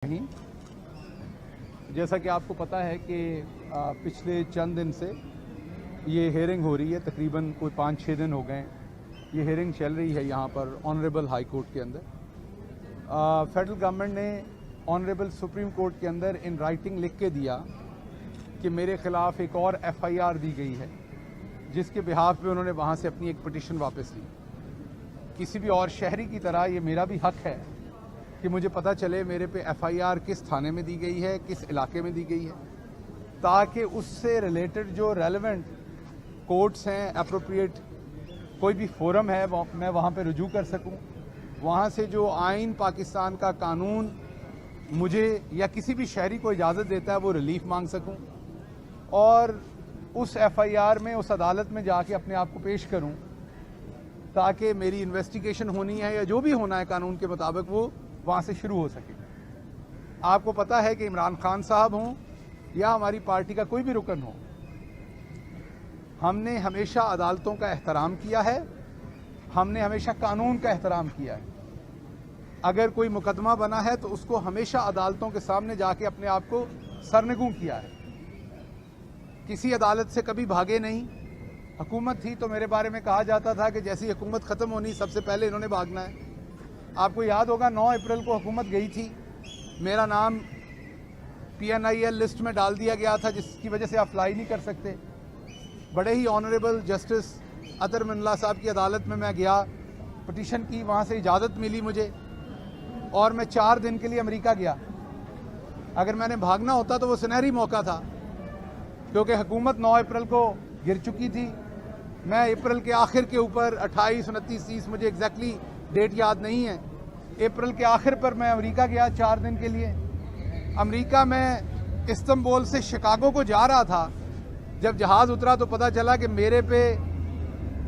नहीं, जैसा कि आपको पता है कि पिछले चंद दिन से ये हेयरिंग हो रही है, तकरीबन कोई 5-6 दिन हो गए ये हेयरिंग चल रही है यहाँ पर ऑनरेबल हाई कोर्ट के अंदर। फेडरल गवर्नमेंट ने ऑनरेबल सुप्रीम कोर्ट के अंदर इन राइटिंग लिख के दिया कि मेरे ख़िलाफ़ एक और FIR दी गई है, जिसके बिहाफ पे उन्होंने वहाँ से अपनी एक पिटीशन वापस ली। किसी भी और शहरी की तरह ये मेरा भी हक है कि मुझे पता चले मेरे पे FIR किस थाने में दी गई है, किस इलाके में दी गई है, ताकि उससे रिलेटेड जो रेलेवेंट कोर्ट्स हैं, अप्रोप्रिएट कोई भी फोरम है, मैं वहाँ पे रुजू कर सकूँ। वहाँ से जो आइन पाकिस्तान का कानून मुझे या किसी भी शहरी को इजाज़त देता है वो रिलीफ मांग सकूँ, और उस FIR में उस अदालत में जाके अपने आप को पेश करूँ, ताकि मेरी इन्वेस्टिगेशन होनी है या जो भी होना है कानून के मुताबिक वो वहाँ से शुरू हो सके। आपको पता है कि इमरान खान साहब हों या हमारी पार्टी का कोई भी रुकन हो, हमने हमेशा अदालतों का एहतराम किया है, हमने हमेशा कानून का एहतराम किया है। अगर कोई मुकदमा बना है तो उसको हमेशा अदालतों के सामने जाके अपने आप को सरनगू किया है, किसी अदालत से कभी भागे नहीं। हुकूमत थी तो मेरे बारे में कहा जाता था कि जैसी हुकूमत ख़त्म होनी सबसे पहले इन्होंने भागना है। आपको याद होगा 9 अप्रैल को हुकूमत गई थी, मेरा नाम PNIL लिस्ट में डाल दिया गया था, जिसकी वजह से आप फ्लाई नहीं कर सकते। बड़े ही ऑनरेबल जस्टिस अतर मिनल्ला साहब की अदालत में मैं गया, पिटीशन की, वहाँ से इजाज़त मिली मुझे, और मैं 4 दिन के लिए अमेरिका गया। अगर मैंने भागना होता तो वो सुनहरी मौका था, क्योंकि हुकूमत 9 अप्रैल को गिर चुकी थी। मैं अप्रैल के आखिर के ऊपर 28, 29, 30 मुझे एग्जैक्टली डेट याद नहीं है, अप्रैल के आखिर पर मैं अमेरिका गया 4 दिन के लिए। अमेरिका में इस्तांबुल से शिकागो को जा रहा था, जब जहाज़ उतरा तो पता चला कि मेरे पे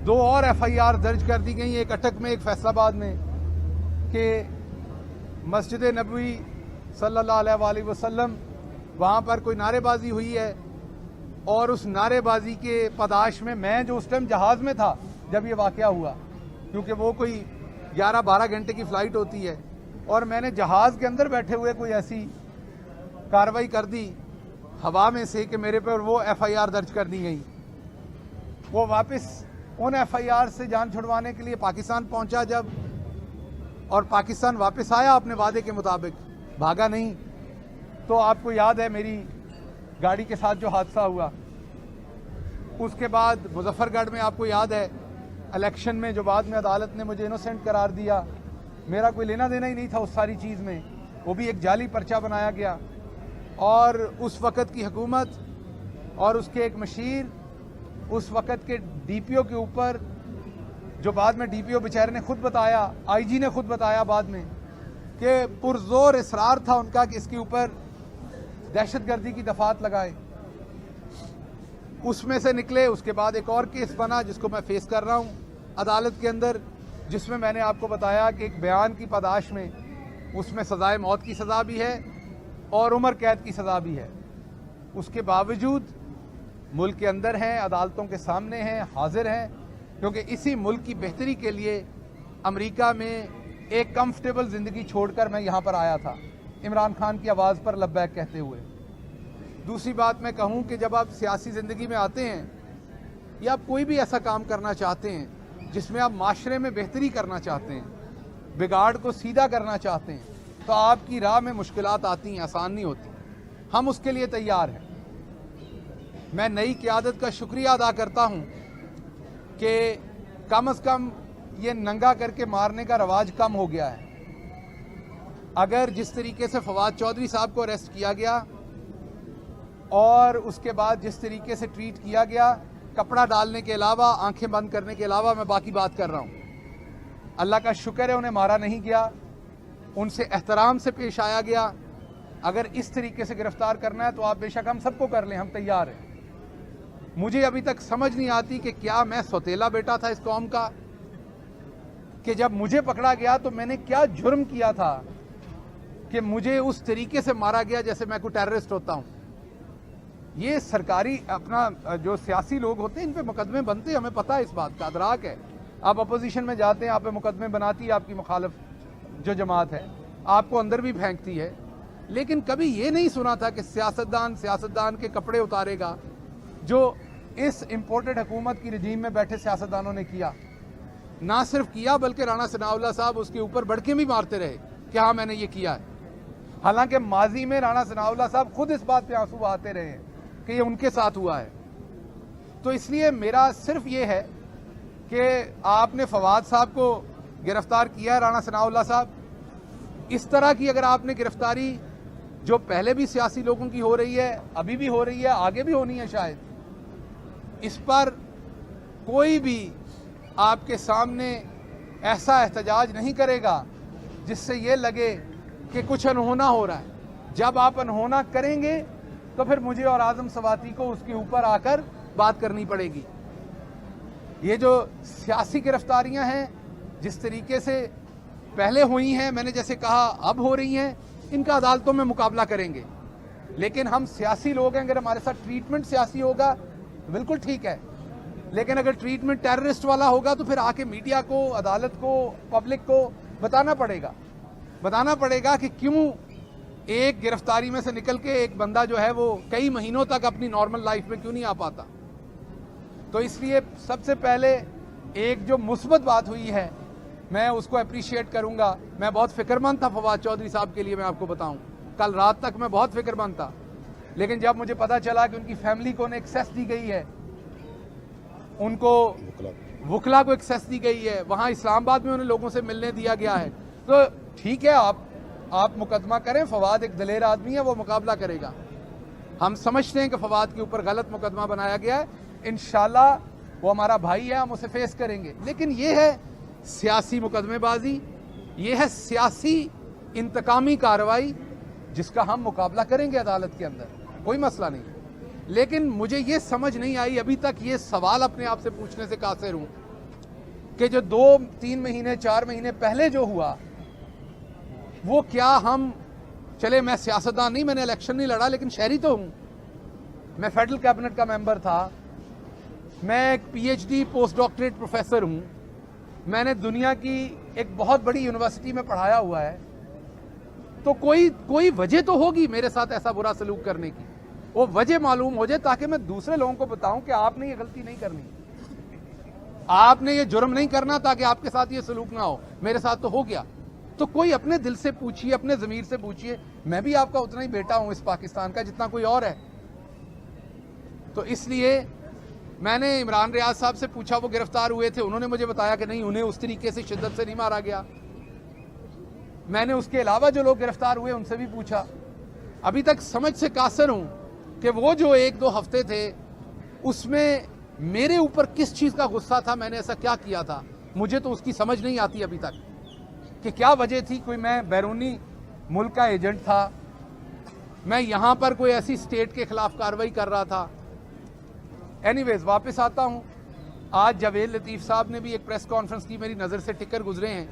2 और FIR दर्ज कर दी गई, एक अटक में एक फैसलाबाद में, कि मस्जिद नबवी सल्लल्लाहु अलैहि वसल्लम वहाँ पर कोई नारेबाजी हुई है, और उस नारेबाजी के पदाश में मैं जो उस टाइम जहाज़ में था जब ये वाक़या हुआ, क्योंकि वो कोई 11-12 घंटे की फ़्लाइट होती है, और मैंने जहाज़ के अंदर बैठे हुए कोई ऐसी कार्रवाई कर दी हवा में से कि मेरे पर वो FIR दर्ज कर दी गई। वो वापस उन FIR से जान छुड़वाने के लिए पाकिस्तान पहुंचा जब, और पाकिस्तान वापस आया अपने वादे के मुताबिक, भागा नहीं। तो आपको याद है मेरी गाड़ी के साथ जो हादसा हुआ, उसके बाद मुजफ्फरगढ़ में आपको याद है इलेक्शन में जो बाद में अदालत ने मुझे इनोसेंट करार दिया, मेरा कोई लेना देना ही नहीं था उस सारी चीज़ में, वो भी एक जाली पर्चा बनाया गया। और उस वक़्त की हुकूमत और उसके एक मशीर, उस वक़्त के DPO के ऊपर, जो बाद में DPO बेचारे ने खुद बताया, IG ने खुद बताया बाद में, कि पुरजोर इसरार था उनका कि इसके ऊपर दहशतगर्दी की दफात लगाए। उसमें से निकले, उसके बाद एक और केस बना जिसको मैं फेस कर रहा हूँ अदालत के अंदर, जिसमें मैंने आपको बताया कि एक बयान की पादाश में उसमें सज़ाए मौत की सज़ा भी है और उम्र कैद की सज़ा भी है। उसके बावजूद मुल्क के अंदर हैं, अदालतों के सामने हैं, हाजिर हैं, क्योंकि इसी मुल्क की बेहतरी के लिए अमेरिका में एक कंफर्टेबल ज़िंदगी छोड़कर मैं यहाँ पर आया था, इमरान खान की आवाज़ पर लब्बैक कहते हुए। दूसरी बात मैं कहूँ कि जब आप सियासी ज़िंदगी में आते हैं या आप कोई भी ऐसा काम करना चाहते हैं जिसमें आप माशरे में बेहतरी करना चाहते हैं, बिगाड़ को सीधा करना चाहते हैं, तो आपकी राह में मुश्किलात आती हैं, आसान नहीं होती। हम उसके लिए तैयार हैं। मैं नई क़यादत का शुक्रिया अदा करता हूँ कि कम से कम ये नंगा करके मारने का रवाज कम हो गया है। अगर जिस तरीके से फवाद चौधरी साहब को अरेस्ट किया गया और उसके बाद जिस तरीके से ट्रीट किया गया, कपड़ा डालने के अलावा, आंखें बंद करने के अलावा, मैं बाकी बात कर रहा हूँ, अल्लाह का शुक्र है उन्हें मारा नहीं गया, उनसे एहतराम से पेश आया गया। अगर इस तरीके से गिरफ्तार करना है तो आप बेशक हम सबको कर लें, हम तैयार हैं। मुझे अभी तक समझ नहीं आती कि क्या मैं सौतेला बेटा था इस कौम का, कि जब मुझे पकड़ा गया तो मैंने क्या जुर्म किया था कि मुझे उस तरीके से मारा गया जैसे मैं कोई टेररिस्ट होता हूँ। ये सरकारी अपना जो सियासी लोग होते हैं इन पे मुकदमे बनते हैं, हमें पता है, इस बात का अदराक है। आप अपोजिशन में जाते हैं, आप पे मुकदमे बनाती है आपकी मुखालिफ जो जमात है, आपको अंदर भी फेंकती है। لیکن کبھی یہ نہیں سنا تھا کہ سیاستدان کے کپڑے اتارے گا جو اس امپورٹڈ حکومت کی رجیم میں بیٹھے سیاستدانوں نے کیا. نہ صرف کیا بلکہ رانا ثناء اللہ صاحب اس کے اوپر بڑکے بھی مارتے رہے کہ ہاں میں نے یہ کیا ہے. حالانکہ ماضی میں رانا ثناء اللہ صاحب خود اس بات پہ آنسو بہاتے رہے ہیں کہ یہ ان کے ساتھ ہوا ہے. تو اس لیے میرا صرف یہ ہے کہ آپ نے فواد صاحب کو گرفتار کیا ہے، رانا ثناء اللہ صاحب، اس طرح کی اگر آپ نے گرفتاری جو پہلے بھی سیاسی لوگوں کی ہو رہی ہے، ابھی بھی ہو رہی ہے، آگے بھی ہونی ہے شاید، اس پر کوئی بھی آپ کے سامنے ایسا احتجاج نہیں کرے گا جس سے یہ لگے کہ کچھ انہونا ہو رہا ہے. جب آپ انہونا کریں گے تو پھر مجھے اور اعظم سواتی کو اس کے اوپر آ کر بات کرنی پڑے گی. یہ جو سیاسی گرفتاریاں ہیں جس طریقے سے پہلے ہوئی ہیں، میں نے جیسے کہا اب ہو رہی ہیں، ان کا عدالتوں میں مقابلہ کریں گے. لیکن ہم سیاسی لوگ ہیں، اگر ہمارے ساتھ ٹریٹمنٹ سیاسی ہوگا بالکل ٹھیک ہے، لیکن اگر ٹریٹمنٹ ٹیررسٹ والا ہوگا تو پھر آ کے میڈیا کو، عدالت کو، پبلک کو بتانا پڑے گا کہ کیوں ایک گرفتاری میں سے نکل کے ایک بندہ جو ہے وہ کئی مہینوں تک اپنی نارمل لائف میں کیوں نہیں آ پاتا. تو اس لیے سب سے پہلے ایک جو مثبت بات ہوئی ہے میں اس کو اپریشیٹ کروں گا. میں بہت فکر مند تھا فواد چودھری صاحب کے لیے، میں آپ کو بتاؤں کل رات تک میں بہت فکر مند تھا، لیکن جب مجھے پتا چلا کہ ان کی فیملی کو ایکسیس دی گئی ہے، ان کو وکلا کو ایکسیس دی گئی ہے، وہاں اسلام آباد میں انہیں لوگوں سے ملنے دیا گیا ہے، تو ٹھیک ہے آپ مقدمہ کریں. فواد ایک دلیر آدمی ہے، وہ مقابلہ کرے گا. ہم سمجھتے ہیں کہ فواد کے اوپر غلط مقدمہ بنایا گیا ہے، انشاءاللہ وہ ہمارا بھائی ہے، ہم اسے فیس کریں گے. لیکن یہ ہے سیاسی مقدمے بازی، یہ ہے سیاسی انتقامی کارروائی جس کا ہم مقابلہ کریں گے عدالت کے اندر، کوئی مسئلہ نہیں. لیکن مجھے یہ سمجھ نہیں آئی ابھی تک، یہ سوال اپنے آپ سے پوچھنے سے قاصر ہوں کہ جو 2-3 مہینے 4 مہینے پہلے جو ہوا وہ کیا ہم چلے، میں سیاستدان نہیں، میں نے الیکشن نہیں لڑا، لیکن شہری تو ہوں، میں فیڈرل کیبنٹ کا ممبر تھا، میں ایک P H D post doctorate professor ہوں، میں نے دنیا کی ایک بہت بڑی یونیورسٹی میں پڑھایا ہوا ہے. تو کوئی وجہ تو ہوگی میرے ساتھ ایسا برا سلوک کرنے کی، وہ وجہ معلوم ہو جائے تاکہ میں دوسرے لوگوں کو بتاؤں کہ آپ نے یہ غلطی نہیں کرنی، آپ نے یہ جرم نہیں کرنا، تاکہ آپ کے ساتھ یہ سلوک نہ ہو. میرے ساتھ تو ہو گیا. تو کوئی اپنے دل سے پوچھئے، اپنے ضمیر سے پوچھئے. میں بھی آپ کا اتنا ہی بیٹا ہوں اس پاکستان کا جتنا کوئی اور ہے. تو اس لیے میں نے عمران ریاض صاحب سے پوچھا، وہ گرفتار ہوئے تھے، انہوں نے مجھے بتایا کہ نہیں، انہیں اس طریقے سے شدت سے نہیں مارا گیا. میں نے اس کے علاوہ جو لوگ گرفتار ہوئے ان سے بھی پوچھا. ابھی تک سمجھ سے قاصر ہوں کہ وہ جو 1-2 ہفتے تھے اس میں میرے اوپر کس چیز کا غصہ تھا، میں نے ایسا کیا کیا تھا، مجھے تو اس کی سمجھ نہیں آتی ابھی تک کہ کیا وجہ تھی. کوئی میں بیرونی ملک کا ایجنٹ تھا، میں یہاں پر کوئی ایسی سٹیٹ کے خلاف کارروائی کر رہا تھا. اینی ویز واپس آتا ہوں. آج جاوید لطیف صاحب نے بھی ایک پریس کانفرنس کی، میری نظر سے ٹکر گزرے ہیں.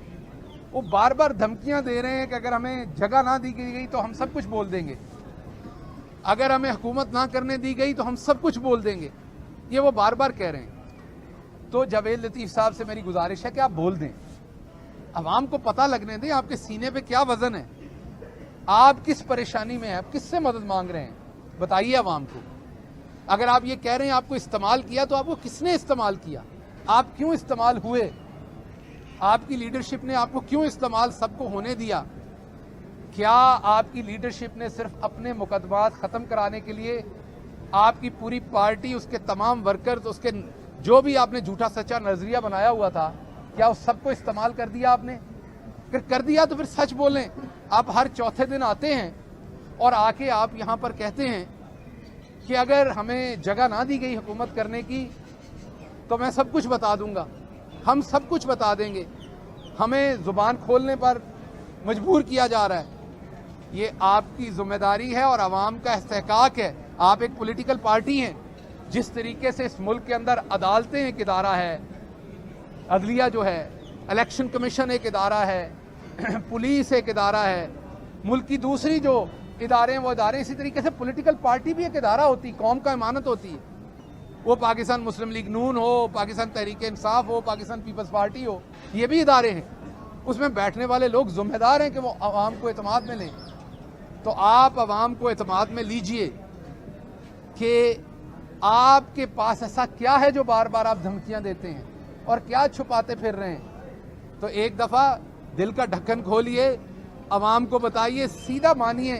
وہ بار بار دھمکیاں دے رہے ہیں کہ اگر ہمیں جگہ نہ دی گئی تو ہم سب کچھ بول دیں گے، اگر ہمیں حکومت نہ کرنے دی گئی تو ہم سب کچھ بول دیں گے. یہ وہ بار بار کہہ رہے ہیں. تو جاوید لطیف صاحب سے میری گزارش ہے کہ آپ بول دیں، عوام کو پتہ لگنے دیں آپ کے سینے پہ کیا وزن ہے، آپ کس پریشانی میں ہیں، آپ کس سے مدد مانگ رہے ہیں، بتائیے عوام کو. اگر آپ یہ کہہ رہے ہیں آپ کو استعمال کیا، تو آپ کو کس نے استعمال کیا، آپ کیوں استعمال ہوئے، آپ کی لیڈرشپ نے آپ کو کیوں استعمال سب کو ہونے دیا. کیا آپ کی لیڈرشپ نے صرف اپنے مقدمات ختم کرانے کے لیے آپ کی پوری پارٹی، اس کے تمام ورکرز، اس کے جو بھی آپ نے جھوٹا سچا نظریہ بنایا ہوا تھا، کیا اس سب کو استعمال کر دیا آپ نے؟ اگر کر دیا تو پھر سچ بولیں. آپ ہر چوتھے دن آتے ہیں اور آ کے آپ یہاں پر کہتے ہیں کہ اگر ہمیں جگہ نہ دی گئی حکومت کرنے کی تو میں سب کچھ بتا دوں گا. ہم سب کچھ بتا دیں گے، ہمیں زبان کھولنے پر مجبور کیا جا رہا ہے. یہ آپ کی ذمہ داری ہے اور عوام کا استحقاق ہے. آپ ایک پولیٹیکل پارٹی ہیں. جس طریقے سے اس ملک کے اندر عدالتیں ایک ادارہ ہے، عدلیہ جو ہے، الیکشن کمیشن ایک ادارہ ہے، پولیس ایک ادارہ ہے، ملک کی دوسری جو ادارے ہیں وہ ادارے، اسی طریقے سے پولیٹیکل پارٹی بھی ایک ادارہ ہوتی، قوم کا امانت ہوتی ہے. وہ پاکستان مسلم لیگ نون ہو، پاکستان تحریک انصاف ہو، پاکستان پیپلز پارٹی ہو، یہ بھی ادارے ہیں. اس میں بیٹھنے والے لوگ ذمہ دار ہیں کہ وہ عوام کو اعتماد میں لیں. तो आप आवाम को एतमाद में लीजिए कि आपके पास ऐसा क्या है जो बार बार आप धमकियां देते हैं और क्या छुपाते फिर रहे हैं। तो एक दफ़ा दिल का ढक्कन खोलिए, आवाम को बताइए, सीधा मानिए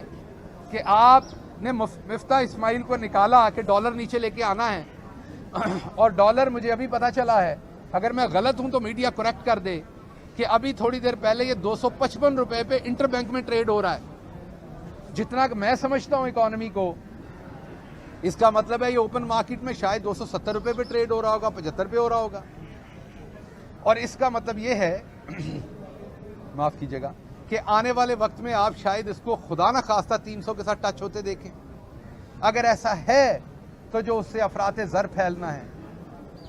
कि आपने मिफ्ता इस्माइल को निकाला कि डॉलर नीचे लेके आना है और डॉलर, मुझे अभी पता चला है, अगर मैं गलत हूं तो मीडिया करेक्ट कर दे, कि अभी थोड़ी देर पहले ये 255 रुपए पे इंटरबैंक में ट्रेड हो रहा है। जितना कि मैं समझता हूं इकोनॉमी को, इसका मतलब है ये ओपन मार्केट में शायद 270 रुपए पे ट्रेड हो रहा होगा, 75 पे हो रहा होगा। और इसका मतलब ये है माफ कीजिएगा कि आने वाले वक्त में आप शायद इसको खुदा ना खास्ता 300 के साथ टच होते देखें। अगर ऐसा है तो जो उससे अफरात ज़र फैलना है,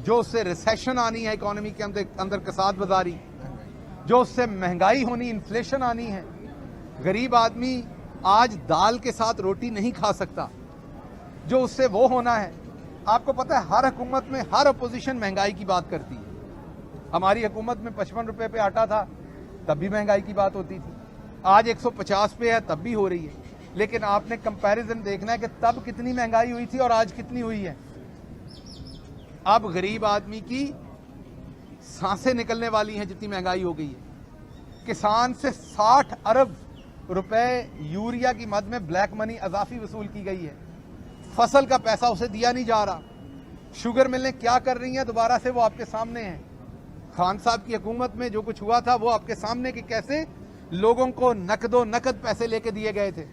जो उससे रिसेशन आनी है इकोनॉमी के अंदर कसाद बाजारी, जो उससे महंगाई होनी, इन्फ्लेशन आनी है। गरीब आदमी आज दाल के साथ रोटी नहीं खा सकता, जो उससे वो होना है। आपको पता है हर हुकूमत में हर अपोजिशन महंगाई की बात करती है। हमारी हुकूमत में 55 रुपए पे आटा था तब भी महंगाई की बात होती थी, आज 150 पे है तब भी हो रही है। लेकिन आपने कंपैरिजन देखना है कि तब कितनी महंगाई हुई थी और आज कितनी हुई है। अब गरीब आदमी की सांसें निकलने वाली हैं जितनी महंगाई हो गई है। किसान से 60 अरब रुपए यूरिया की मद में ब्लैक मनी अजाफी वसूल की गई है। फसल का पैसा उसे दिया नहीं जा रहा। शुगर मिलें क्या कर रही हैं दोबारा से, वो आपके सामने है। खान साहब की हुकूमत में जो कुछ हुआ था वो आपके सामने कि कैसे लोगों को नकद पैसे लेके दिए गए थे।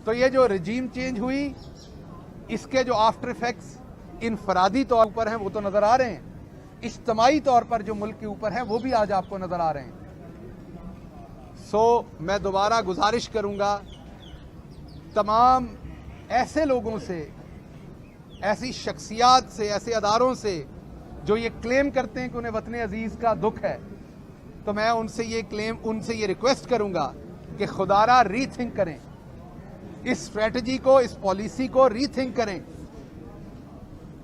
तो ये जो रजीम चेंज हुई, इसके जो आफ्टर इफेक्ट्स इनफरादी तौर पर हैं वो तो नजर आ रहे हैं, इज्तमाई तौर पर जो मुल्क के ऊपर हैं वो भी आज आपको नजर आ रहे हैं। मैं दोबारा गुजारिश करूंगा तमाम ऐसे लोगों से, ऐसी शख्सियात से, ऐसे अदारों से जो ये क्लेम करते हैं कि उन्हें वतन अजीज का दुख है, तो मैं उनसे ये रिक्वेस्ट करूंगा कि खुदारा रीथिंक करें, इस स्ट्रेटजी को, इस पॉलिसी को रीथिंक करें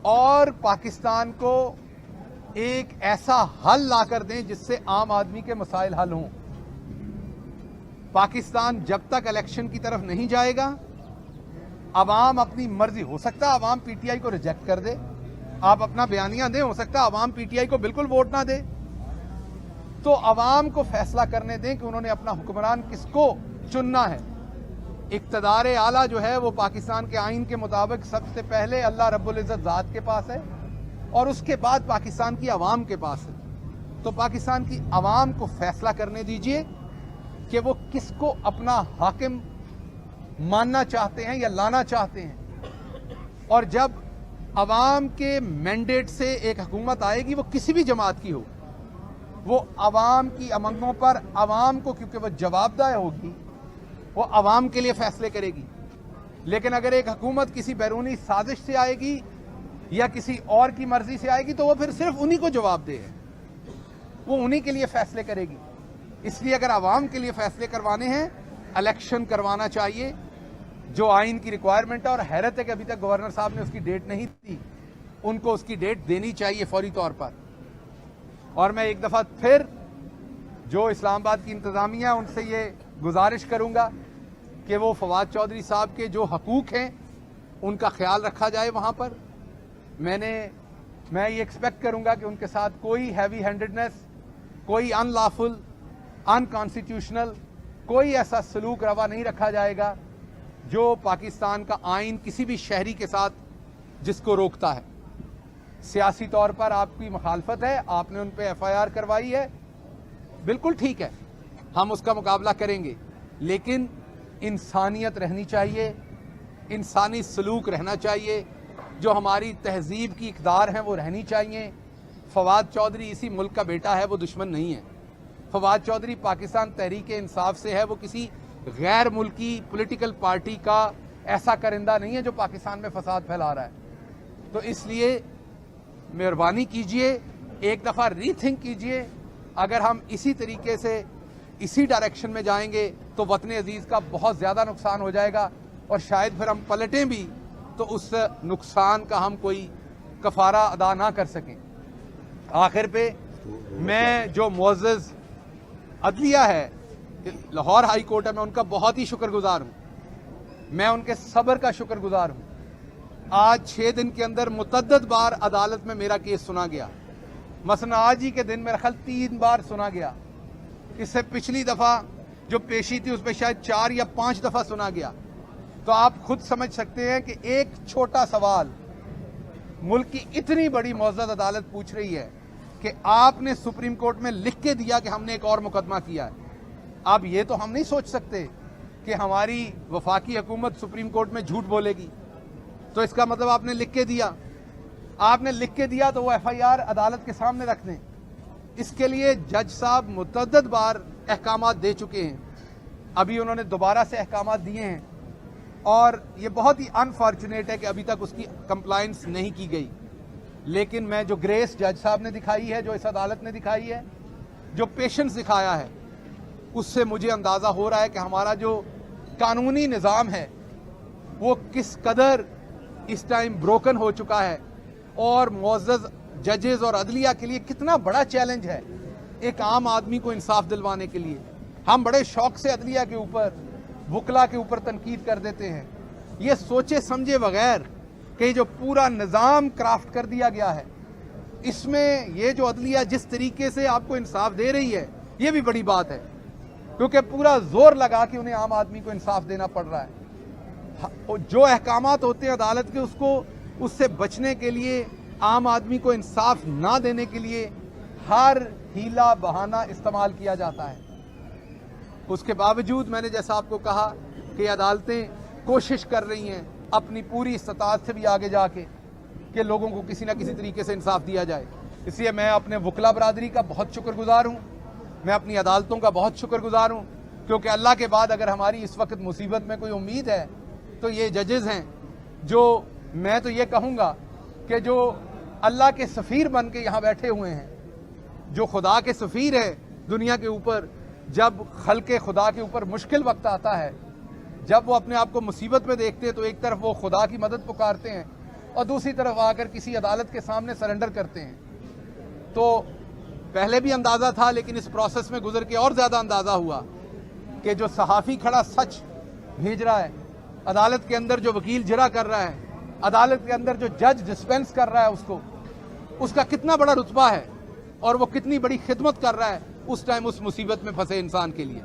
और पाकिस्तान को एक ऐसा हल ला कर दें जिससे आम आदमी के मसाइल हल हों। पाकिस्तान जब तक इलेक्शन की तरफ नहीं जाएगा, अवाम अपनी मर्जी, हो सकता है अवाम पीटीआई को रिजेक्ट कर दे, आप अपना बयानिया दें, हो सकता है अवाम पीटीआई को बिल्कुल वोट ना दे, तो अवाम को फैसला करने दें कि उन्होंने अपना हुक्मरान किसको चुनना है। इक्तदार आला जो है वो पाकिस्तान के आइन के मुताबिक सबसे पहले अल्लाह रब्बुल इज़्ज़त ज़ात के पास है और उसके बाद पाकिस्तान की अवाम के पास है। तो पाकिस्तान की अवाम को फैसला करने दीजिए कि वो किसको अपना हाकिम मानना चाहते हैं या लाना चाहते हैं। और जब अवाम के मैंडेट से एक हुकूमत आएगी, वो किसी भी जमात की हो, वो अवाम की अमंगों पर अवाम को, क्योंकि वो जवाबदेह होगी, वो अवाम के लिए फैसले करेगी। लेकिन अगर एक हुकूमत किसी बैरूनी साजिश से आएगी या किसी और की मर्जी से आएगी तो वो फिर सिर्फ उन्हीं को जवाबदेह है, वो उन्हीं के लिए फैसले करेगी। इसलिए अगर अवाम के लिए फैसले करवाने हैं, इलेक्शन करवाना चाहिए जो आइन की रिक्वायरमेंट है। और हैरत है कि अभी तक गवर्नर साहब ने उसकी डेट नहीं दी, उनको उसकी डेट देनी चाहिए फौरी तौर पर। और मैं एक दफ़ा फिर जो इस्लामाबाद की इंतज़ामिया है उनसे ये गुजारिश करूंगा कि वो फवाद चौधरी साहब के जो हकूक़ हैं उनका ख्याल रखा जाए वहाँ पर। मैं ये एक्सपेक्ट करूंगा कि उनके साथ कोई हैवी हैंडेडनेस, कोई अनलॉफुल, अनकॉन्स्टिट्यूशनल कोई ऐसा सलूक रवा नहीं रखा जाएगा जो पाकिस्तान का आइन किसी भी शहरी के साथ जिसको रोकता है। सियासी तौर पर आपकी मुखालफत है, आपने उन पे FIR करवाई है, बिल्कुल ठीक है, हम उसका मुकाबला करेंगे, लेकिन इंसानियत रहनी चाहिए, इंसानी सलूक रहना चाहिए, जो हमारी तहजीब की इक़दार हैं वो रहनी चाहिए। फवाद चौधरी इसी मुल्क का बेटा है, वो दुश्मन नहीं है। फवाद चौधरी पाकिस्तान तहरीक इंसाफ से है, वो किसी गैर मुल्की पॉलिटिकल पार्टी का ऐसा करिंदा नहीं है जो पाकिस्तान में फसाद फैला रहा है। तो इसलिए मेहरबानी कीजिए, एक दफ़ा रीथिंक कीजिए। अगर हम इसी तरीके से इसी डायरेक्शन में जाएंगे तो वतन अजीज़ का बहुत ज़्यादा नुकसान हो जाएगा और शायद फिर हम पलटें भी तो उस नुकसान का हम कोई कफारा अदा ना कर सकें। आखिर पे मैं जो मुअज़्ज़ज़ अदलिया है, लाहौर हाई कोर्ट है, मैं उनका बहुत ही शुक्रगुजार हूँ मैं उनके सब्र का शुक्रगुजार हूँ। आज 6 दिन के अंदर मुतअद्दिद बार अदालत में मेरा केस सुना गया। मसलन आज ही के दिन मेरा ख्याल 3 बार सुना गया। इससे पिछली दफ़ा जो पेशी थी उसमें शायद 4 या 5 दफ़ा सुना गया। तो आप खुद समझ सकते हैं कि एक छोटा सवाल मुल्क की इतनी बड़ी मुअज़्ज़ज़ अदालत पूछ रही है कि आपने सुप्रीम कोर्ट में लिख के दिया कि हमने एक और मुकदमा किया है। अब ये तो हम नहीं सोच सकते कि हमारी वफाकी हुकूमत सुप्रीम कोर्ट में झूठ बोलेगी, तो इसका मतलब आपने लिख के दिया। आपने लिख के दिया तो वो FIR अदालत के सामने रख दें। इसके लिए जज साहब मुतअद्दिद बार अहकामात दे चुके हैं, अभी उन्होंने दोबारा से अहकामात दिए हैं और ये बहुत ही अनफॉर्चुनेट है कि अभी तक उसकी कंप्लायंस नहीं की गई। लेकिन मैं जो ग्रेस जज साहब ने दिखाई है, जो इस अदालत ने दिखाई है, जो पेशेंस दिखाया है, उससे मुझे अंदाज़ा हो रहा है कि हमारा जो कानूनी निज़ाम है वो किस कदर इस टाइम ब्रोकन हो चुका है और मुअज़्ज़ज़ जजेस और अदलिया के लिए कितना बड़ा चैलेंज है एक आम आदमी को इंसाफ दिलवाने के लिए। हम बड़े शौक से अदलिया के ऊपर, वकला के ऊपर तनकीद कर देते हैं, ये सोचे समझे बगैर कि जो पूरा निज़ाम क्राफ्ट कर दिया गया है, इसमें ये जो अदलिया जिस तरीके से आपको इंसाफ दे रही है, ये भी बड़ी बात है, क्योंकि पूरा जोर लगा के उन्हें आम आदमी को इंसाफ देना पड़ रहा है। जो अहकामात होते हैं अदालत के, उससे बचने के लिए, आम आदमी को इंसाफ ना देने के लिए हर हीला बहाना इस्तेमाल किया जाता है। उसके बावजूद मैंने जैसा आपको कहा कि अदालतें कोशिश कर रही हैं अपनी पूरी इस्तात से भी आगे जाके कि लोगों को किसी न किसी तरीके से इंसाफ दिया जाए। इसलिए मैं अपने वकला बरादरी का बहुत शुक्रगुजार हूँ, मैं अपनी अदालतों का बहुत शुक्रगुजार हूँ, क्योंकि अल्लाह के बाद अगर हमारी इस वक्त मुसीबत में कोई उम्मीद है तो ये जजेज़ हैं, जो मैं तो ये कहूँगा कि जो अल्लाह के सफ़ीर बन के यहाँ बैठे हुए हैं, जो खुदा के सफ़ीर है दुनिया के ऊपर। जब खल्क़े खुदा के ऊपर मुश्किल वक्त आता है, जब वो अपने आप को मुसीबत में देखते हैं, तो एक तरफ वो खुदा की मदद पुकारते हैं और दूसरी तरफ आकर किसी अदालत के सामने सरेंडर करते हैं। तो पहले भी अंदाज़ा था, लेकिन इस प्रोसेस में गुजर के और ज़्यादा अंदाज़ा हुआ कि जो सहाफ़ी खड़ा सच भेज रहा है, अदालत के अंदर जो वकील जरा कर रहा है, अदालत के अंदर जो जज डिस्पेंस कर रहा है, उसका कितना बड़ा रुतबा है और वो कितनी बड़ी खिदमत कर रहा है उस टाइम उस मुसीबत में फंसे इंसान के लिए।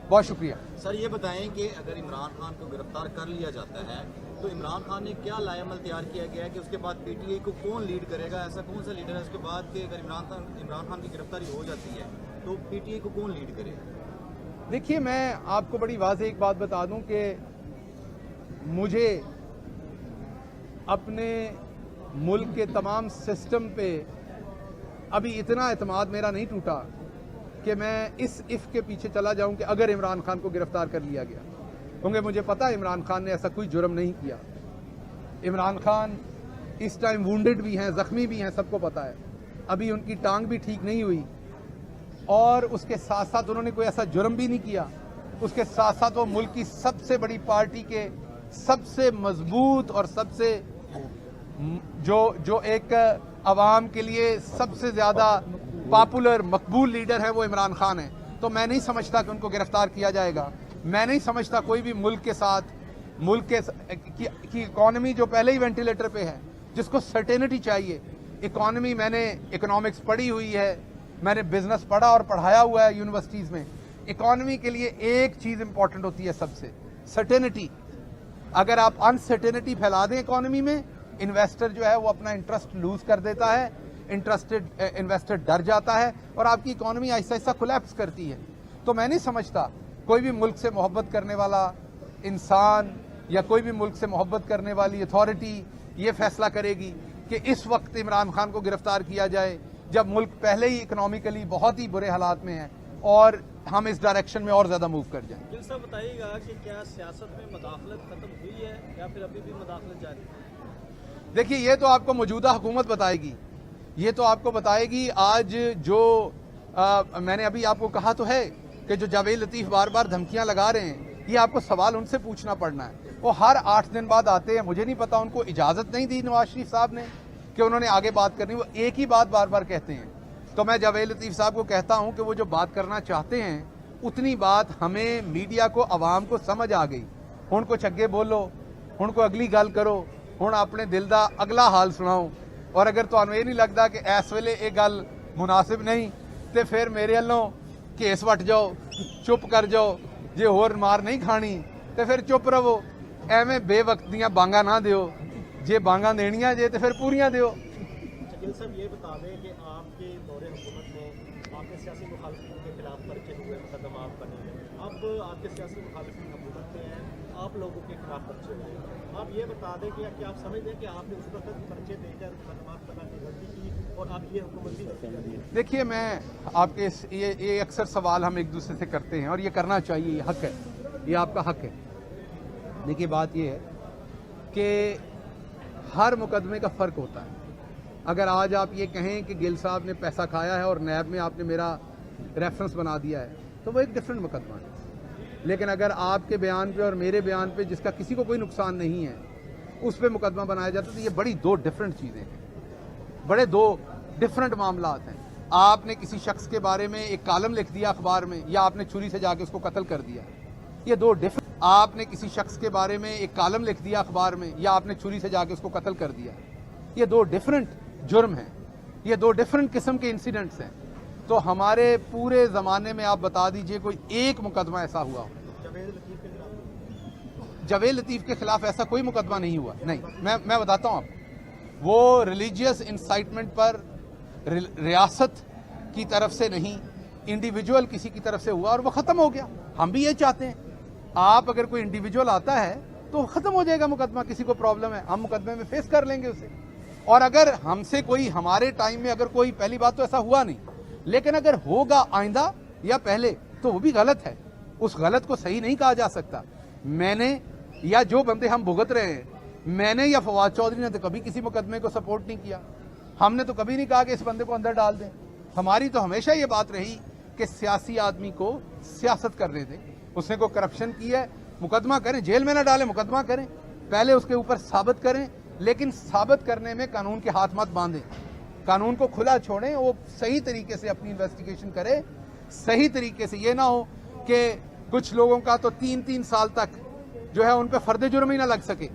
बहुत शुक्रिया। सर ये बताएं कि अगर इमरान खान को गिरफ्तार कर लिया जाता है तो इमरान खान ने क्या लाएमल तैयार किया गया है कि उसके बाद PTI को कौन लीड करेगा? ऐसा कौन सा लीडर है उसके बाद कि अगर इमरान खान की गिरफ्तारी हो जाती है तो PTI को कौन लीड करेगा? देखिए, मैं आपको बड़ी वाज़ेह एक बात बता दूं कि मुझे अपने मुल्क के तमाम सिस्टम पे अभी इतना एतमाद मेरा नहीं टूटा कि मैं इस इफ़ के पीछे चला जाऊं कि अगर इमरान खान को गिरफ्तार कर लिया गया, क्योंकि मुझे पता है इमरान खान ने ऐसा कोई जुर्म नहीं किया। इमरान खान इस टाइम वुंडेड भी हैं, ज़ख्मी भी हैं, सबको पता है। अभी उनकी टांग भी ठीक नहीं हुई और उसके साथ साथ उन्होंने कोई ऐसा जुर्म भी नहीं किया। उसके साथ साथ वो मुल्क की सबसे बड़ी पार्टी के सबसे मजबूत और सबसे जो एक अवाम के लिए सबसे ज़्यादा पॉपुलर मकबूल लीडर है, वो इमरान खान है। तो मैं नहीं समझता कि उनको गिरफ्तार किया जाएगा। मैं नहीं समझता कोई भी मुल्क के साथ, मुल्क की इकॉनमी जो पहले ही वेंटिलेटर पे है, जिसको सर्टेनिटी चाहिए। इकॉनमी, मैंने इकोनॉमिक्स पढ़ी हुई है, मैंने बिजनेस पढ़ा और पढ़ाया हुआ है यूनिवर्सिटीज़ में। इकॉनमी के लिए एक चीज़ इंपॉर्टेंट होती है सबसे, सर्टेनिटी। अगर आप अनसर्टेनिटी फैला दें इकॉनमी में, इन्वेस्टर जो है वो अपना इंटरेस्ट लूज कर देता है, इन्वेस्टर डर जाता है और आपकी इकॉनमी ऐसा ऐसा कोलैप्स करती है। तो मैं नहीं समझता कोई भी मुल्क से मोहब्बत करने वाला इंसान या कोई भी मुल्क से मोहब्बत करने वाली अथॉरिटी ये फैसला करेगी कि इस वक्त इमरान खान को गिरफ्तार किया जाए, जब मुल्क पहले ही इकोनॉमिकली बहुत ही बुरे हालात में है और हम इस डायरेक्शन में और ज़्यादा मूव कर जाएं। गिल साहब बताइएगा कि क्या सियासत में मदाखलत ख़त्म हुई है या फिर अभी भी मदाखलत जारी है? देखिए, ये तो आपको मौजूदा हुकूमत बताएगी, ये तो आपको बताएगी। आज जो मैंने अभी आपको कहा तो है कि जो जावेद लतीफ़ बार बार धमकियां लगा रहे हैं, ये आपको सवाल उनसे पूछना पड़ना है। वो हर 8 दिन बाद आते हैं, मुझे नहीं पता उनको इजाज़त नहीं दी नवाज शरीफ साहब ने कि उन्होंने आगे बात करनी, वो एक ही बात बार बार कहते हैं। तो मैं जावेद लतीफ़ साहब को कहता हूं कि वो जो बात करना चाहते हैं उतनी बात हमें मीडिया को, आवाम को समझ आ गई। ਹੁਣ ਕੁਛ ਅੱਗੇ ਬੋਲੋ, ਹੁਣ ਕੋਈ ਅਗਲੀ ਗੱਲ ਕਰੋ, ਹੁਣ ਆਪਣੇ ਦਿਲ ਦਾ ਅਗਲਾ ਹਾਲ ਸੁਣਾਓ। ਔਰ ਅਗਰ ਤੁਹਾਨੂੰ ਇਹ ਨਹੀਂ ਲੱਗਦਾ ਕਿ ਇਸ ਵੇਲੇ ਇਹ ਗੱਲ ਮੁਨਾਸਿਬ ਨਹੀਂ ਤੇ ਫਿਰ ਮੇਰੇ ਵੱਲੋਂ ਕੇਸ ਵੱਟ ਜਾਓ, ਚੁੱਪ ਕਰ ਜਾਓ। ਜੇ ਹੋਰ ਮਾਰ ਨਹੀਂ ਖਾਣੀ ਤੇ ਫਿਰ ਚੁੱਪ ਰਹੋ, ਐਵੇਂ ਬੇਵਕਤ ਦੀਆਂ ਬਾਂਗਾ ਨਾ ਦਿਓ। ਜੇ ਬਾਂਗਾ ਦੇਣੀਆਂ ਜੇ ਤੇ ਫਿਰ ਪੂਰੀਆਂ ਦਿਓ। शकील साहब ये बता दें कि आपके दौरे हुकूमत में आपके सियासी मुखालिफिन के खिलाफ पर्चे हुए, मुकदमा आप बने हैं। अब आपके सियासी मुखालिफिन हुकूमत में हैं, आप लोगों के खिलाफ पर्चे हुए। आप ये बता दें कि क्या आप समझते हैं कि आपने उस वक्त पर्चे देकर मुकदमा बना की गलती की और आप ये हुकूमत भी गलती कर रही है? देखिए, मैं आपके ये अक्सर सवाल हम एक दूसरे से करते हैं और ये करना चाहिए, ये हक है, ये आपका हक है। देखिए, बात ये है कि हर मुकदमे का फ़र्क होता है। अगर आज आप ये कहें कि गिल साहब ने पैसा खाया है और नैब में आपने मेरा रेफरेंस बना दिया है तो वो एक डिफरेंट मुकदमा है। लेकिन अगर आपके बयान पे और मेरे बयान पे जिसका किसी को कोई नुकसान नहीं है उस पर मुकदमा बनाया जाता है तो ये बड़ी दो डिफरेंट चीज़ें हैं, बड़े दो डिफरेंट मामलात हैं। आपने किसी शख्स के बारे में एक कॉलम लिख दिया अखबार में या आपने छुरी से जाके उसको कत्ल कर दिया, ये दो डिफरेंट। आपने किसी शख्स के बारे में एक कॉलम लिख दिया अखबार में या आपने छुरी से जाके उसको कत्ल कर दिया, ये दो डिफरेंट जुर्म हैं, ये दो डिफरेंट किस्म के इंसिडेंट्स हैं। तो हमारे पूरे ज़माने में आप बता दीजिए कोई एक मुकदमा ऐसा हुआ हो। जावेद लतीफ़ के खिलाफ ऐसा कोई मुकदमा नहीं हुआ। नहीं, मैं बताता हूँ आपको, वो रिलीजियस इंसाइटमेंट पर रियासत की तरफ से नहीं, इंडिविजुअल किसी की तरफ से हुआ और वो ख़त्म हो गया। हम भी ये चाहते हैं, आप अगर कोई इंडिविजुअल आता है तो ख़त्म हो जाएगा मुकदमा, किसी को प्रॉब्लम है हम मुकदमे में फेस कर लेंगे उसे। और अगर हमसे कोई हमारे टाइम में अगर कोई, पहली बात तो ऐसा हुआ नहीं, लेकिन अगर होगा आइंदा या पहले तो वो भी गलत है, उस गलत को सही नहीं कहा जा सकता। मैंने या जो बंदे हम भुगत रहे हैं, मैंने या फवाद चौधरी ने तो कभी किसी मुकदमे को सपोर्ट नहीं किया। हमने तो कभी नहीं कहा कि इस बंदे को अंदर डाल दें। हमारी तो हमेशा ये बात रही कि सियासी आदमी को सियासत करने दें। उसने कोई करप्शन की है, मुकदमा करें, जेल में ना डालें, मुकदमा करें, पहले उसके ऊपर साबित करें, लेकिन साबित करने में कानून के हाथ मत बांधें, कानून को खुला छोड़ें, वो सही तरीके से अपनी इन्वेस्टिगेशन करे, सही तरीके से। ये ना हो कि कुछ लोगों का तो 3-3 साल तक जो है उन पे फर्द जुर्म ही ना लग सके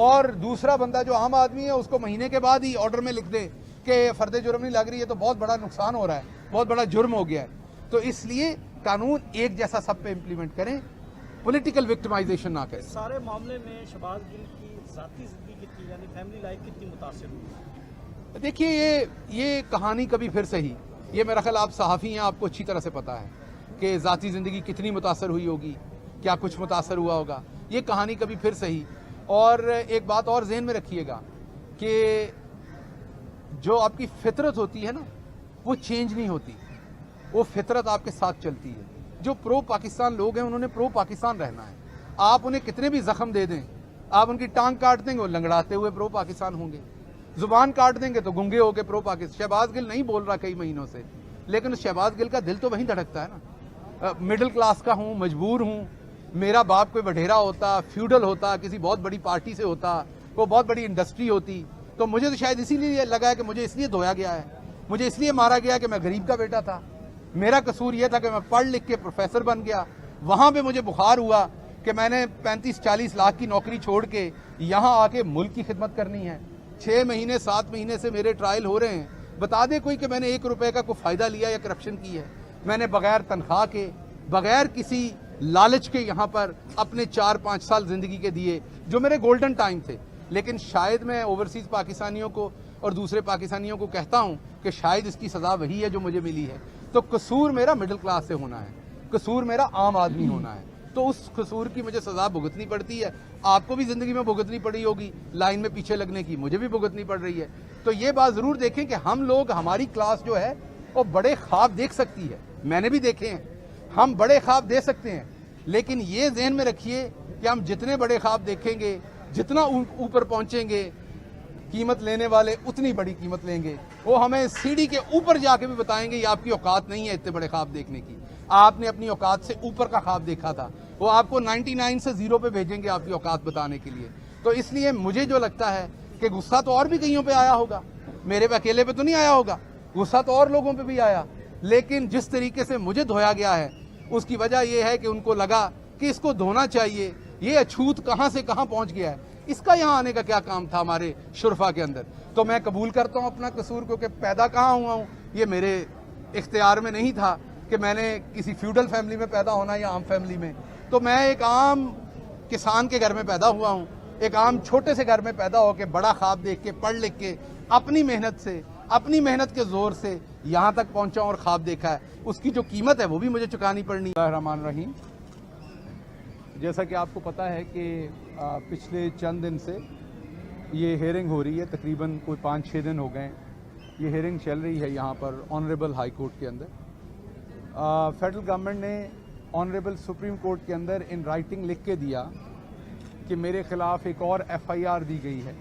और दूसरा बंदा जो आम आदमी है उसको महीने के बाद ही ऑर्डर में लिख दे कि फर्द जुर्म नहीं लग रही है तो बहुत बड़ा नुकसान हो रहा है, बहुत बड़ा जुर्म हो गया है। तो इसलिए कानून एक जैसा सब पे इम्प्लीमेंट करें, पॉलिटिकल विक्टिमाइजेशन ना करें। सारे मामले में शहबाज गिल की ज़ाती ज़िंदगी कितनी, यानी फैमिली लाइफ कितनी मुतासिर हुई? देखिए, ये कहानी कभी फिर से ही, ये मेरा ख्याल आप सहाफ़ी हैं, आपको अच्छी तरह से पता है कि ज़ाती ज़िंदगी कितनी मुतासर हुई होगी, क्या कुछ मुतासर हुआ होगा, ये कहानी कभी फिर से ही। और एक बात और ज़हन में रखिएगा कि जो आपकी फितरत होती है ना वो चेंज नहीं होती, वो फितरत आपके साथ चलती है। जो प्रो पाकिस्तान लोग हैं उन्होंने प्रो पाकिस्तान रहना है। आप उन्हें कितने भी ज़ख्म दे दें, आप उनकी टांग काट देंगे वो लंगड़ाते हुए प्रो पाकिस्तान होंगे, जुबान काट देंगे तो गुंगे होके प्रो पाकिस्तान। शहबाज गिल नहीं बोल रहा कई महीनों से, लेकिन शहबाज गिल का दिल तो वहीं धड़कता है ना। मिडिल क्लास का हूँ, मजबूर हूँ, मेरा बाप कोई वडेरा होता, फ्यूडल होता, किसी बहुत बड़ी पार्टी से होता, कोई बहुत बड़ी इंडस्ट्री होती, तो मुझे तो शायद इसीलिए लगा है कि मुझे इसलिए धोया गया है, मुझे इसलिए मारा गया कि मैं गरीब का बेटा था। मेरा कसूर यह था कि मैं पढ़ लिख के प्रोफेसर बन गया, वहाँ पे मुझे बुखार हुआ कि मैंने 35-40 लाख की नौकरी छोड़ के यहाँ आके मुल्क की खिदमत करनी है। 6 महीने 7 महीने से मेरे ट्रायल हो रहे हैं, बता दे कोई कि मैंने 1 रुपए का कोई फ़ायदा लिया या करप्शन की है। मैंने बगैर तनख्वाह के, बगैर किसी लालच के यहाँ पर अपने 4-5 साल ज़िंदगी के दिए जो मेरे गोल्डन टाइम थे। लेकिन शायद मैं ओवरसीज़ पाकिस्तानियों को और दूसरे पाकिस्तानियों को कहता हूँ कि शायद इसकी सज़ा वही है जो मुझे मिली है। तो कसूर मेरा मिडिल क्लास से होना है, कसूर मेरा आम आदमी होना है, तो उस कसूर की मुझे सज़ा भुगतनी पड़ती है। आपको भी ज़िंदगी में भुगतनी पड़ी होगी, लाइन में पीछे लगने की, मुझे भी भुगतनी पड़ रही है। तो ये बात ज़रूर देखें कि हम लोग, हमारी क्लास जो है वो बड़े ख्वाब देख सकती है, मैंने भी देखे हैं, हम बड़े ख्वाब दे सकते हैं, लेकिन ये ज़हन में रखिए कि हम जितने बड़े ख्वाब देखेंगे, जितना ऊपर पहुँचेंगे, कीमत लेने वाले उतनी बड़ी कीमत लेंगे। वो हमें सीढ़ी के ऊपर जाके भी बताएंगे ये आपकी औकात नहीं है इतने बड़े ख्वाब देखने की, आपने अपनी औकात से ऊपर का ख्वाब देखा था। वो आपको 99 से 0 पे भेजेंगे आपकी औकात बताने के लिए। तो इसलिए मुझे जो लगता है कि गुस्सा तो और भी कईयों पे आया होगा, मेरे पे अकेले पे तो नहीं आया होगा, गुस्सा तो और लोगों पे भी आया, लेकिन जिस तरीके से मुझे धोया गया है उसकी वजह यह है कि उनको लगा कि इसको धोना चाहिए, ये अछूत कहाँ से कहाँ पहुँच गया है, इसका यहाँ आने का क्या काम था हमारे शुरफा के अंदर। तो मैं कबूल करता हूँ अपना कसूर, क्योंकि पैदा कहाँ हुआ हूँ ये मेरे इख्तियार में नहीं था कि मैंने किसी फ्यूडल फैमिली में पैदा होना या आम फैमिली में। तो मैं एक आम किसान के घर में पैदा हुआ हूँ, एक आम छोटे से घर में पैदा होकर बड़ा ख्वाब देख के, पढ़ लिख के, अपनी मेहनत के ज़ोर से यहाँ तक पहुँचा और ख्वाब देखा है। उसकी जो कीमत है वो भी मुझे चुकानी पड़नी है। रहमान रहीम। जैसा कि आपको पता है कि पिछले चंद दिन से ये हेयरिंग हो रही है, तकरीबन कोई 5-6 दिन हो गए ये हेयरिंग चल रही है यहाँ पर ऑनरेबल हाई कोर्ट के अंदर। फेडरल गवर्नमेंट ने ऑनरेबल सुप्रीम कोर्ट के अंदर इन राइटिंग लिख के दिया कि मेरे ख़िलाफ़ एक और FIR दी गई है,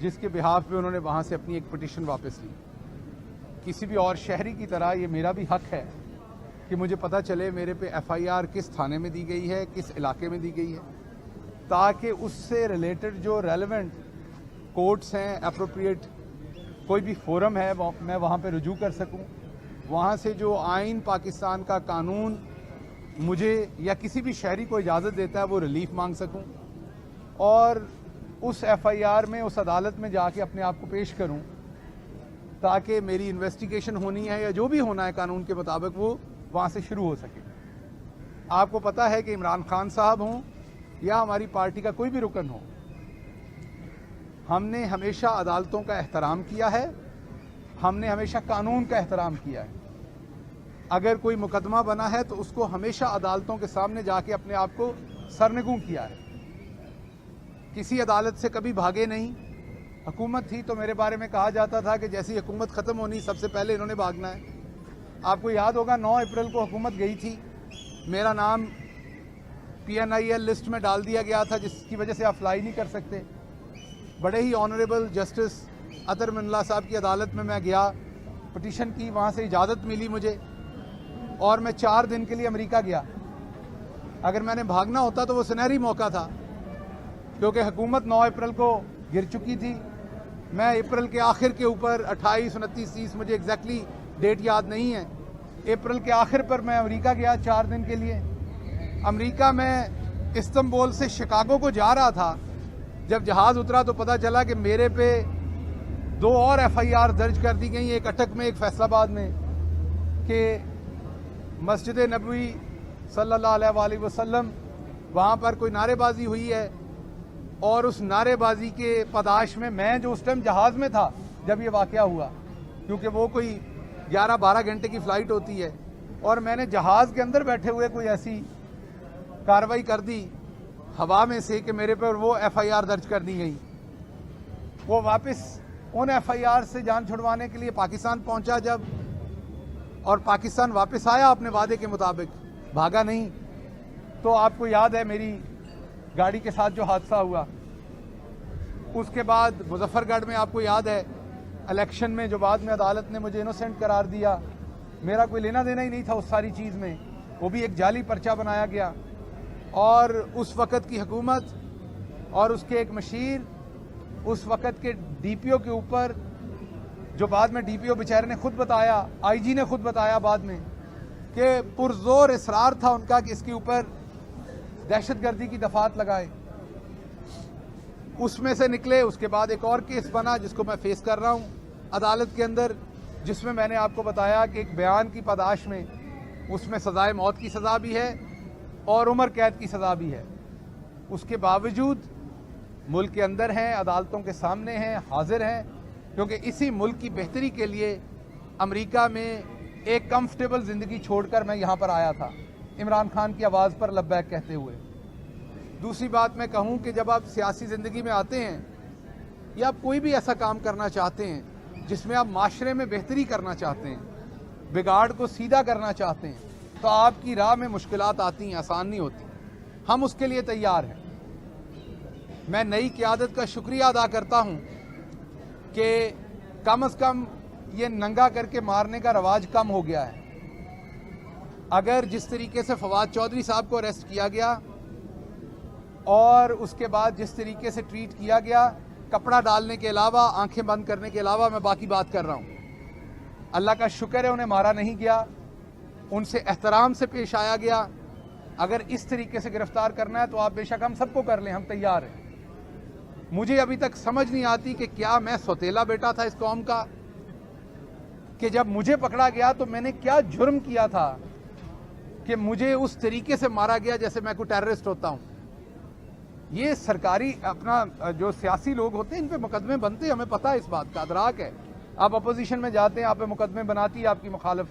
जिसके बिहाफ पे उन्होंने वहाँ से अपनी एक पिटिशन वापस ली। किसी भी और शहरी की तरह ये मेरा भी हक है कि मुझे पता चले मेरे पे FIR किस थाने में दी गई है, किस इलाके में दी गई है, ताकि उससे रिलेटेड जो रेलेवेंट कोर्ट्स हैं, अप्रोप्रिएट कोई भी फोरम है, मैं वहाँ पे रुजू कर सकूँ। वहाँ से जो आइन, पाकिस्तान का कानून मुझे या किसी भी शहरी को इजाज़त देता है वो रिलीफ मांग सकूँ, और उस FIR में, उस अदालत में जाके अपने आप को पेश करूँ, ताकि मेरी इन्वेस्टिगेशन होनी है या जो भी होना है कानून के मुताबिक वो वहाँ से शुरू हो सके। आपको पता है कि इमरान खान साहब हों या हमारी पार्टी का कोई भी रुकन हो, हमने हमेशा अदालतों का एहतराम किया है, हमने हमेशा कानून का एहतराम किया है। अगर कोई मुकदमा बना है तो उसको हमेशा अदालतों के सामने जाके अपने आप को सरनगू किया है, किसी अदालत से कभी भागे नहीं। हुकूमत थी तो मेरे बारे में कहा जाता था कि जैसी हुकूमत ख़त्म होनी सबसे पहले इन्होंने भागना है। आपको याद होगा 9 अप्रैल को हुकूमत गई थी, मेरा नाम PNIL लिस्ट में डाल दिया गया था, जिसकी वजह से आप अप्लाई नहीं कर सकते। बड़े ही ऑनरेबल जस्टिस अतर मिनल्ला साहब की अदालत में मैं गया, पिटीशन की, वहाँ से इजाज़त मिली मुझे, और मैं 4 दिन के लिए अमेरिका गया। अगर मैंने भागना होता तो वो सुनहरी मौका था, क्योंकि हुकूमत 9 अप्रैल को गिर चुकी थी। मैं अप्रैल के आखिर के ऊपर 28, 29, 30, मुझे एग्जैक्टली डेट याद नहीं है, अप्रैल के आखिर पर मैं अमेरिका गया 4 दिन के लिए। अमेरिका में इस्तांबुल से शिकागो को जा रहा था, जब जहाज़ उतरा तो पता चला कि मेरे पे 2 और FIR दर्ज कर दी गई, एक अटक में, एक फैसलाबाद में, कि मस्जिद नबवी सल्लल्लाहु अलैहि वसल्लम वहाँ पर कोई नारेबाजी हुई है, और उस नारेबाजी के पदाश में मैं, जो उस टाइम जहाज़ में था जब ये वाक़या हुआ, क्योंकि वो कोई 11-12 घंटे की फ़्लाइट होती है, और मैंने जहाज़ के अंदर बैठे हुए कोई ऐसी कार्रवाई कर दी हवा में से कि मेरे पर वो FIR दर्ज कर दी गई। वो वापस उन FIR से जान छुड़वाने के लिए पाकिस्तान पहुंचा जब, और पाकिस्तान वापस आया अपने वादे के मुताबिक, भागा नहीं। तो आपको याद है मेरी गाड़ी के साथ जो हादसा हुआ, उसके बाद मुजफ्फरगढ़ में आपको याद है इलेक्शन में जो बाद में अदालत ने मुझे इनोसेंट करार दिया, मेरा कोई लेना देना ही नहीं था उस सारी चीज़ में, वो भी एक जाली पर्चा बनाया गया। और उस वक़्त की हुकूमत और उसके एक मशीर, उस वक़्त के DPO के ऊपर, जो बाद में DPO बेचारे ने खुद बताया, IG ने खुद बताया बाद में, कि पुरजोर इसरार था उनका कि इसके ऊपर दहशतगर्दी की दफात लगाए। उसमें से निकले। उसके बाद एक और केस बना जिसको मैं फेस कर रहा हूँ अदालत के अंदर, जिसमें मैंने आपको बताया कि एक बयान की पादाश में उसमें सज़ाए मौत की सज़ा भी है और उम्र कैद की सज़ा भी है। उसके बावजूद मुल्क के अंदर हैं, अदालतों के सामने हैं, हाजिर हैं, क्योंकि इसी मुल्क की बेहतरी के लिए अमेरिका में एक कंफर्टेबल ज़िंदगी छोड़कर मैं यहाँ पर आया था, इमरान खान की आवाज़ पर लब्बैक कहते हुए। दूसरी बात मैं कहूँ कि जब आप सियासी ज़िंदगी में आते हैं या आप कोई भी ऐसा काम करना चाहते हैं जिसमें आप माशरे में बेहतरी करना चाहते हैं, बिगाड़ को सीधा करना चाहते हैं, तो आपकी राह में मुश्किलात आती हैं, आसान नहीं होती। हम उसके लिए तैयार हैं। मैं नई क़यादत का शुक्रिया अदा करता हूँ कि कम से कम ये नंगा करके मारने का रवाज कम हो गया है। अगर जिस तरीके से फवाद चौधरी साहब को अरेस्ट किया गया और उसके बाद जिस तरीके से ट्रीट किया गया, कपड़ा डालने के अलावा, आंखें बंद करने के अलावा, मैं बाकी बात कर रहा हूँ। अल्लाह का शुक्र है उन्हें मारा नहीं गया, उनसे एहतराम से पेश आया गया। اگر اس طریقے سے گرفتار کرنا ہے تو آپ بے شک ہم سب کو کر لیں, ہم تیار ہیں. مجھے ابھی تک سمجھ نہیں آتی کہ کیا میں سوتیلا بیٹا تھا اس قوم کا کہ جب مجھے پکڑا گیا تو میں نے کیا جرم کیا تھا کہ مجھے اس طریقے سے مارا گیا جیسے میں کوئی ٹیررسٹ ہوتا ہوں. یہ سرکاری اپنا جو سیاسی لوگ ہوتے ہیں ان پہ مقدمے بنتے ہیں, ہمیں پتہ ہے اس بات کا, ادراک ہے. آپ اپوزیشن میں جاتے ہیں, آپ پہ مقدمے بناتی ہے آپ کی مخالف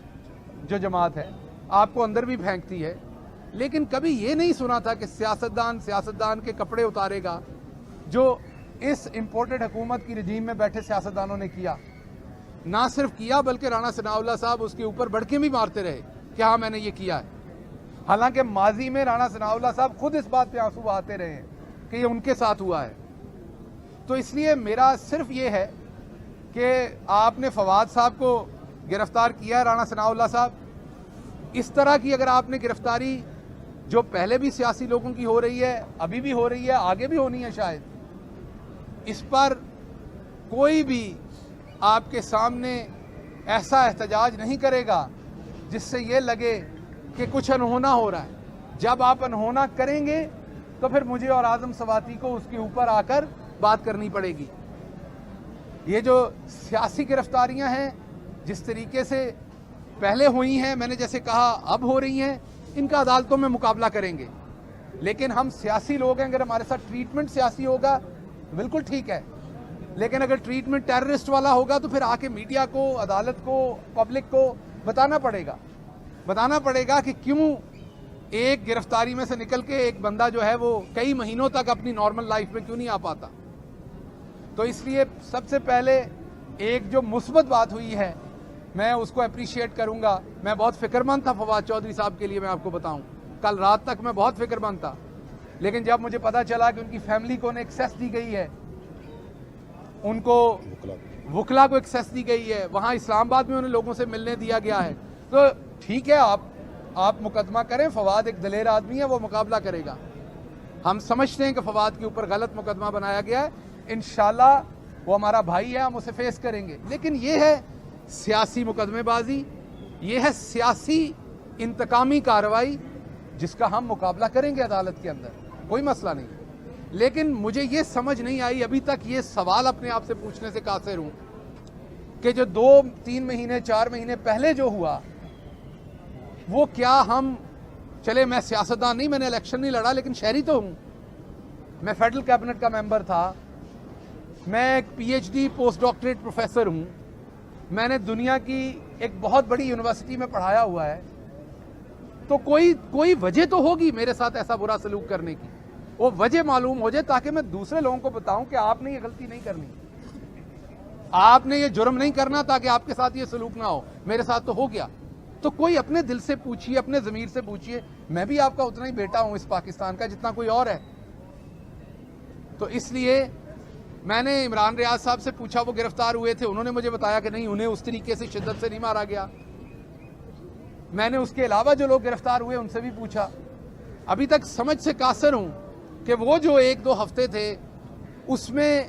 جو جماعت ہے, آپ کو اندر بھی پھینکتی ہے. لیکن کبھی یہ نہیں سنا تھا کہ سیاستدان کے کپڑے اتارے گا جو اس امپورٹڈ حکومت کی رجیم میں بیٹھے سیاستدانوں نے کیا. نہ صرف کیا بلکہ رانا ثناء اللہ صاحب اس کے اوپر بڑھکے بھی مارتے رہے کہ ہاں میں نے یہ کیا ہے. حالانکہ ماضی میں رانا ثناء اللہ صاحب خود اس بات پہ آنسو بہاتے رہے ہیں کہ یہ ان کے ساتھ ہوا ہے. تو اس لیے میرا صرف یہ ہے کہ آپ نے فواد صاحب کو گرفتار کیا ہے, رانا ثناء اللہ صاحب, اس طرح کی اگر آپ نے گرفتاری جو پہلے بھی سیاسی لوگوں کی ہو رہی ہے, ابھی بھی ہو رہی ہے, آگے بھی ہونی ہے شاید, اس پر کوئی بھی آپ کے سامنے ایسا احتجاج نہیں کرے گا جس سے یہ لگے کہ کچھ انہونا ہو رہا ہے. جب آپ انہونا کریں گے تو پھر مجھے اور اعظم سواتی کو اس کے اوپر آ کر بات کرنی پڑے گی. یہ جو سیاسی گرفتاریاں ہیں جس طریقے سے پہلے ہوئی ہیں, میں نے جیسے کہا اب ہو رہی ہیں, ان کا عدالتوں میں مقابلہ کریں گے. لیکن ہم سیاسی لوگ ہیں, اگر ہمارے ساتھ ٹریٹمنٹ سیاسی ہوگا بالکل ٹھیک ہے, لیکن اگر ٹریٹمنٹ ٹیررسٹ والا ہوگا تو پھر آ کے میڈیا کو, عدالت کو, پبلک کو بتانا پڑے گا کہ کیوں ایک گرفتاری میں سے نکل کے ایک بندہ جو ہے وہ کئی مہینوں تک اپنی نارمل لائف میں کیوں نہیں آ پاتا. تو اس لیے سب سے پہلے ایک جو مثبت بات ہوئی ہے میں اس کو اپریشیٹ کروں گا. میں بہت فکر مند تھا فواد چودھری صاحب کے لیے, میں آپ کو بتاؤں کل رات تک میں بہت فکر مند تھا, لیکن جب مجھے پتا چلا کہ ان کی فیملی کو ایکسیس دی گئی ہے, ان کو وکلا کو ایکسیس دی گئی ہے, وہاں اسلام آباد میں انہیں لوگوں سے ملنے دیا گیا ہے, تو ٹھیک ہے آپ مقدمہ کریں. فواد ایک دلیر آدمی ہے, وہ مقابلہ کرے گا. ہم سمجھتے ہیں کہ فواد کے اوپر غلط مقدمہ بنایا گیا ہے, انشاءاللہ وہ ہمارا بھائی ہے, ہم اسے فیس کریں گے. لیکن یہ ہے سیاسی مقدمے بازی, یہ ہے سیاسی انتقامی کارروائی جس کا ہم مقابلہ کریں گے عدالت کے اندر, کوئی مسئلہ نہیں. لیکن مجھے یہ سمجھ نہیں آئی, ابھی تک یہ سوال اپنے آپ سے پوچھنے سے قاصر ہوں کہ جو 2-3 مہینے 4 مہینے پہلے جو ہوا وہ کیا ہم, چلے میں سیاستدان نہیں, میں نے الیکشن نہیں لڑا, لیکن شہری تو ہوں, میں فیڈرل کیبنٹ کا ممبر تھا, میں ایک PhD پوسٹ ڈاکٹریٹ پروفیسر ہوں, میں نے دنیا کی ایک بہت بڑی یونیورسٹی میں پڑھایا ہوا ہے. تو کوئی وجہ تو ہوگی میرے ساتھ ایسا برا سلوک کرنے کی, وہ وجہ معلوم ہو جائے تاکہ میں دوسرے لوگوں کو بتاؤں کہ آپ نے یہ غلطی نہیں کرنی, آپ نے یہ جرم نہیں کرنا تاکہ آپ کے ساتھ یہ سلوک نہ ہو. میرے ساتھ تو ہو گیا. تو کوئی اپنے دل سے پوچھئے, اپنے ضمیر سے پوچھئے, میں بھی آپ کا اتنا ہی بیٹا ہوں اس پاکستان کا جتنا کوئی اور ہے. تو اس لیے میں نے عمران ریاض صاحب سے پوچھا, وہ گرفتار ہوئے تھے, انہوں نے مجھے بتایا کہ نہیں, انہیں اس طریقے سے شدت سے نہیں مارا گیا. میں نے اس کے علاوہ جو لوگ گرفتار ہوئے ان سے بھی پوچھا. ابھی تک سمجھ سے قاصر ہوں کہ وہ جو 1-2 ہفتے تھے اس میں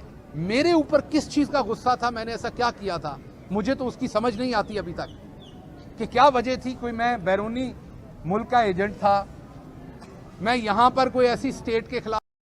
میرے اوپر کس چیز کا غصہ تھا, میں نے ایسا کیا کیا تھا, مجھے تو اس کی سمجھ نہیں آتی ابھی تک کہ کیا وجہ تھی. کوئی میں بیرونی ملک کا ایجنٹ تھا, میں یہاں پر کوئی ایسی اسٹیٹ کے خلاف